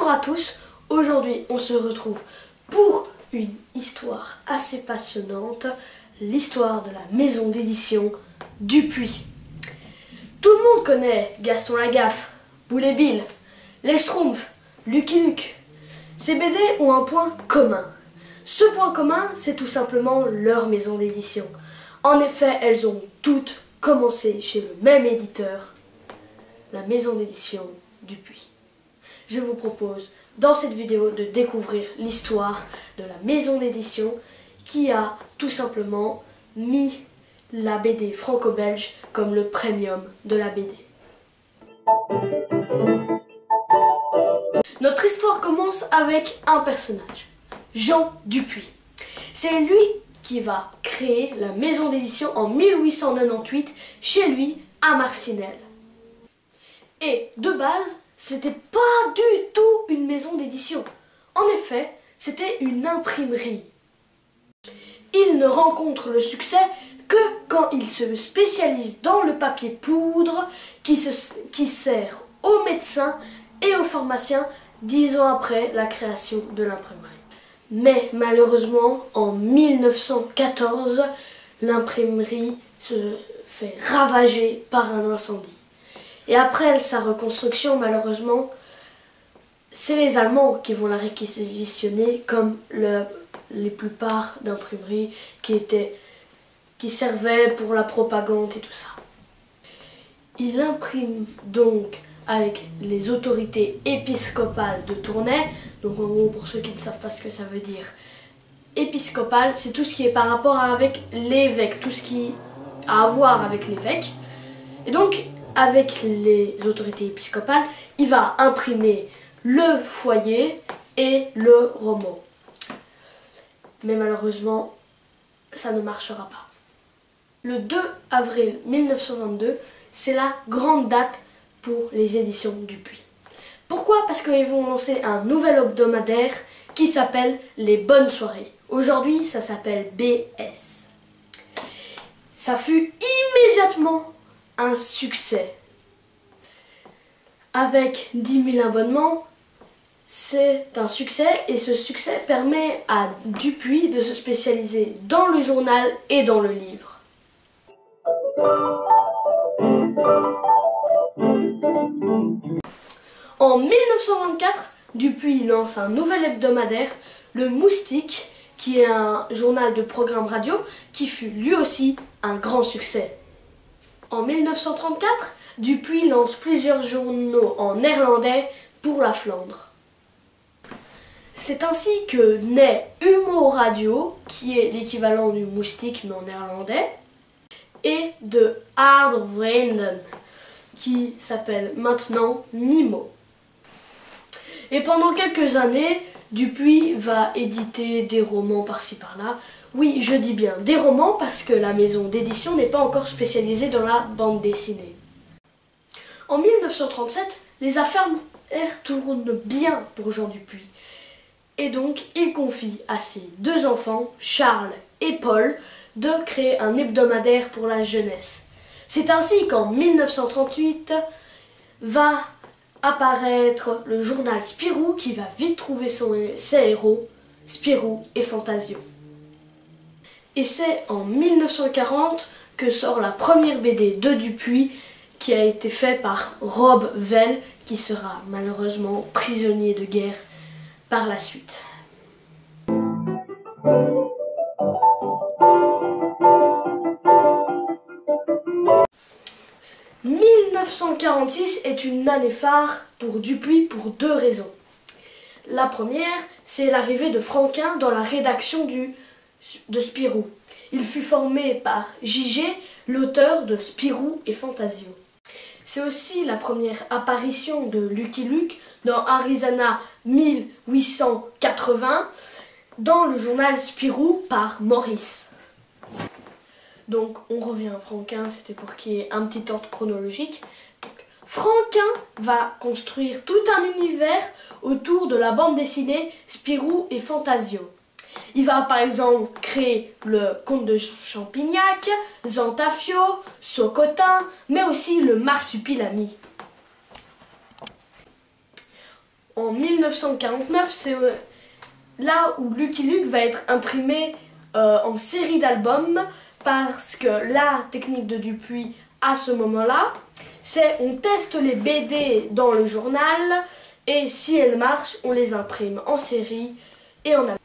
Bonjour à tous, aujourd'hui on se retrouve pour une histoire assez passionnante, l'histoire de la maison d'édition Dupuis. Tout le monde connaît Gaston Lagaffe, Boule et Bill, les Schtroumpfs, Lucky Luke. Ces BD ont un point commun. Ce point commun, c'est tout simplement leur maison d'édition. En effet, elles ont toutes commencé chez le même éditeur, la maison d'édition Dupuis. Je vous propose dans cette vidéo de découvrir l'histoire de la maison d'édition qui a tout simplement mis la BD franco-belge comme le premium de la BD. Notre histoire commence avec un personnage, Jean Dupuis. C'est lui qui va créer la maison d'édition en 1898 chez lui à Marcinelle. Et de base, c'était pas du tout une maison d'édition. En effet, c'était une imprimerie. Il ne rencontre le succès que quand il se spécialise dans le papier poudre qui sert aux médecins et aux pharmaciens 10 ans après la création de l'imprimerie. Mais malheureusement, en 1914, l'imprimerie se fait ravager par un incendie. Et après sa reconstruction, malheureusement, c'est les Allemands qui vont la réquisitionner comme les plupart d'imprimeries qui servaient pour la propagande et tout ça. Il imprime donc avec les autorités épiscopales de Tournai. Donc en gros, pour ceux qui ne savent pas ce que ça veut dire, épiscopal, c'est tout ce qui est par rapport avec l'évêque, tout ce qui a à voir avec l'évêque. Et donc, avec les autorités épiscopales, il va imprimer le foyer et le roman. Mais malheureusement, ça ne marchera pas. Le 2 avril 1922, c'est la grande date pour les éditions Dupuis. Pourquoi? Parce qu'ils vont lancer un nouvel hebdomadaire qui s'appelle Les Bonnes Soirées. Aujourd'hui, ça s'appelle BS. Ça fut immédiatement un succès. Avec 10 000 abonnements, c'est un succès et ce succès permet à Dupuis de se spécialiser dans le journal et dans le livre. En 1924, Dupuis lance un nouvel hebdomadaire, Le Moustique, qui est un journal de programme radio qui fut lui aussi un grand succès. En 1934, Dupuis lance plusieurs journaux en néerlandais pour la Flandre. C'est ainsi que naît Humo Radio, qui est l'équivalent du Moustique mais en néerlandais, et de Hard Vrienden, qui s'appelle maintenant Mimo. Et pendant quelques années, Dupuis va éditer des romans par-ci par-là. Oui, je dis bien des romans parce que la maison d'édition n'est pas encore spécialisée dans la bande dessinée. En 1937, les affaires tournent bien pour Jean Dupuis. Et donc, il confie à ses deux enfants, Charles et Paul, de créer un hebdomadaire pour la jeunesse. C'est ainsi qu'en 1938 va apparaître le journal Spirou qui va vite trouver ses héros, Spirou et Fantasio. Et c'est en 1940 que sort la première BD de Dupuis qui a été faite par Rob Vell qui sera malheureusement prisonnier de guerre par la suite. « 1946 est une année phare pour Dupuis pour deux raisons. La première, c'est l'arrivée de Franquin dans la rédaction de Spirou. Il fut formé par J.G., l'auteur de Spirou et Fantasio. C'est aussi la première apparition de Lucky Luke dans Arizona 1880 dans le journal Spirou par Maurice. Donc on revient à Franquin, c'était pour qu'il y ait un petit ordre chronologique. Donc, Franquin va construire tout un univers autour de la bande dessinée Spirou et Fantasio. Il va par exemple créer le Comte de Champignac, Zantafio, Socotin, mais aussi le Marsupilami. En 19 1949, c'est là où Lucky Luke va être imprimé en série d'albums, parce que la technique de Dupuis à ce moment-là, c'est on teste les BD dans le journal et si elles marchent, on les imprime en série et en album.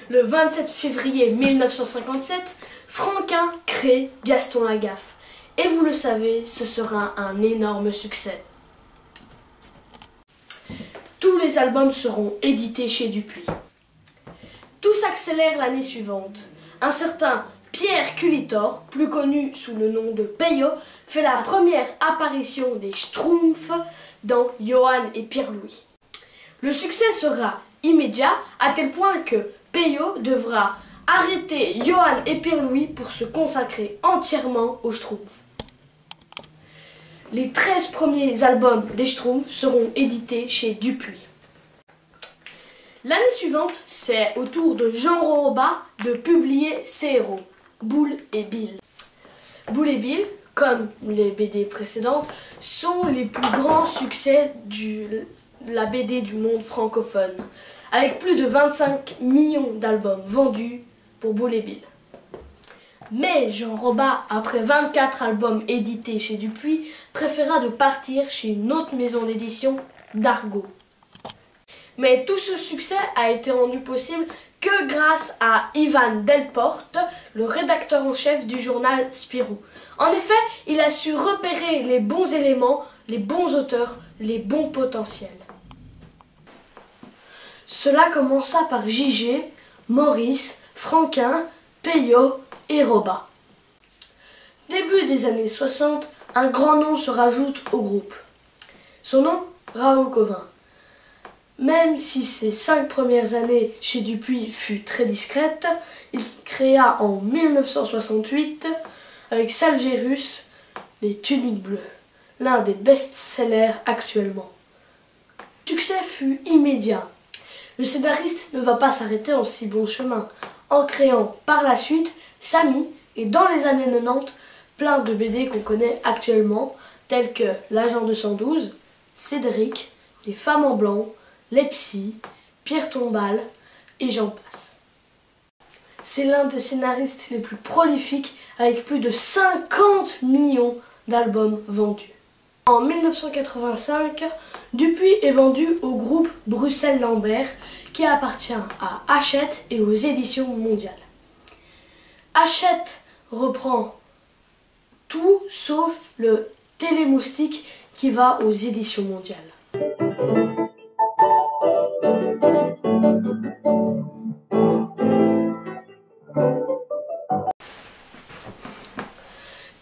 Le 27 février 1957, Franquin crée Gaston Lagaffe. Et vous le savez, ce sera un énorme succès. Tous les albums seront édités chez Dupuis. Tout s'accélère l'année suivante. Un certain Pierre Culitor, plus connu sous le nom de Peyo, fait la première apparition des Schtroumpfs dans Johan et Pierre-Louis. Le succès sera immédiat à tel point que Peyo devra arrêter Johan et Pierre-Louis pour se consacrer entièrement aux Schtroumpfs. Les 13 premiers albums des Schtroumpfs seront édités chez Dupuis. L'année suivante, c'est au tour de Jean Roba de publier ses héros, Boule et Bill. Boule et Bill, comme les BD précédentes, sont les plus grands succès de la BD du monde francophone, avec plus de 25 millions d'albums vendus pour Boule et Bill. Mais Jean Roba, après 24 albums édités chez Dupuis, préféra de partir chez une autre maison d'édition, Dargaud. Mais tout ce succès a été rendu possible que grâce à Ivan Delporte, le rédacteur en chef du journal Spirou. En effet, il a su repérer les bons éléments, les bons auteurs, les bons potentiels. Cela commença par Gigé, Maurice, Franquin, Peyo et Roba. Début des années 60, un grand nom se rajoute au groupe. Son nom, Raoul Cauvin. Même si ses 5 premières années chez Dupuis fut très discrète, il créa en 1968, avec Salvérus, les Tuniques Bleues, l'un des best-sellers actuellement. Le succès fut immédiat. Le scénariste ne va pas s'arrêter en si bon chemin, en créant par la suite Samy et dans les années 90, plein de BD qu'on connaît actuellement, tels que L'Agent 212, Cédric, Les Femmes en Blanc, Les Psys, Pierre Tombal et j'en passe. C'est l'un des scénaristes les plus prolifiques avec plus de 50 millions d'albums vendus. En 1985, Dupuis est vendu au groupe Bruxelles-Lambert qui appartient à Hachette et aux éditions mondiales. Hachette reprend tout sauf le Télémoustique qui va aux éditions mondiales.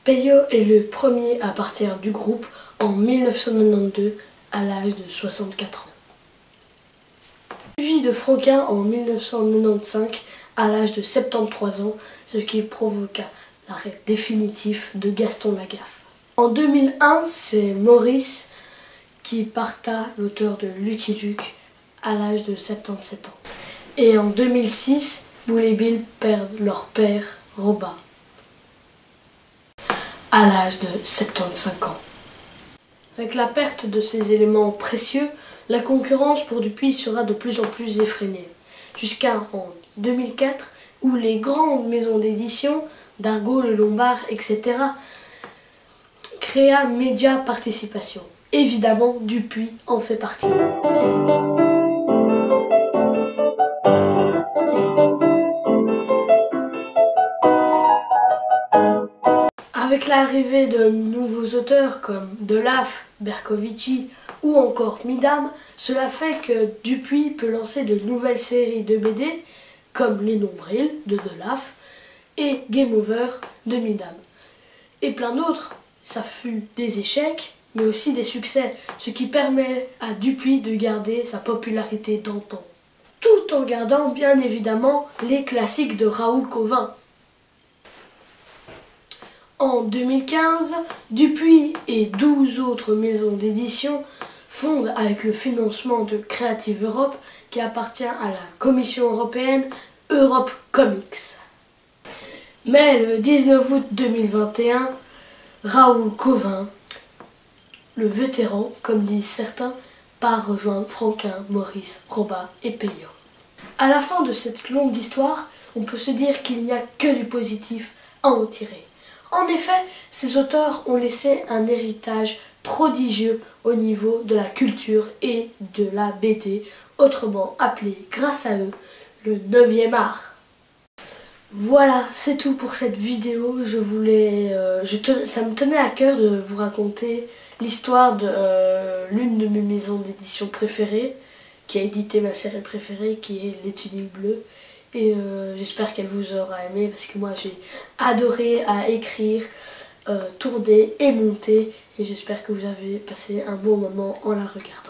Peyo est le premier à partir du groupe en 1992 à l'âge de 64 ans. Suivi de Franquin en 1995 à l'âge de 73 ans, ce qui provoqua l'arrêt définitif de Gaston Lagaffe. En 2001, c'est Maurice qui parta, l'auteur de Lucky Luke, à l'âge de 77 ans. Et en 2006, Boule et Bill perdent leur père, Roba, à l'âge de 75 ans. Avec la perte de ces éléments précieux, la concurrence pour Dupuis sera de plus en plus effrénée, jusqu'à en 2004 où les grandes maisons d'édition, Dargaud, Le Lombard, etc., créa Média Participation. Évidemment, Dupuis en fait partie. Avec l'arrivée de nouveaux auteurs comme Delaf, Bercovici ou encore Midam, cela fait que Dupuis peut lancer de nouvelles séries de BD comme Les Nombrils de Delaf et Game Over de Midam. Et plein d'autres. Ça fut des échecs, mais aussi des succès, ce qui permet à Dupuis de garder sa popularité d'antan. Tout en gardant bien évidemment les classiques de Raoul Cauvin. En 2015, Dupuis et 12 autres maisons d'édition fondent avec le financement de Creative Europe qui appartient à la Commission européenne Europe Comics. Mais le 19 août 2021, Raoul Cauvin, le vétéran, comme disent certains, par rejoindre Franquin, Maurice, Robin et Peyo. À la fin de cette longue histoire, on peut se dire qu'il n'y a que du positif à en tirer. En effet, ces auteurs ont laissé un héritage prodigieux au niveau de la culture et de la BD, autrement appelé grâce à eux le 9e art. Voilà, c'est tout pour cette vidéo. Ça me tenait à cœur de vous raconter l'histoire de l'une de mes maisons d'édition préférées, qui a édité ma série préférée, qui est Les Tulipes Bleues. Et j'espère qu'elle vous aura aimé, parce que moi j'ai adoré à écrire, tourner et monter. Et j'espère que vous avez passé un bon moment en la regardant.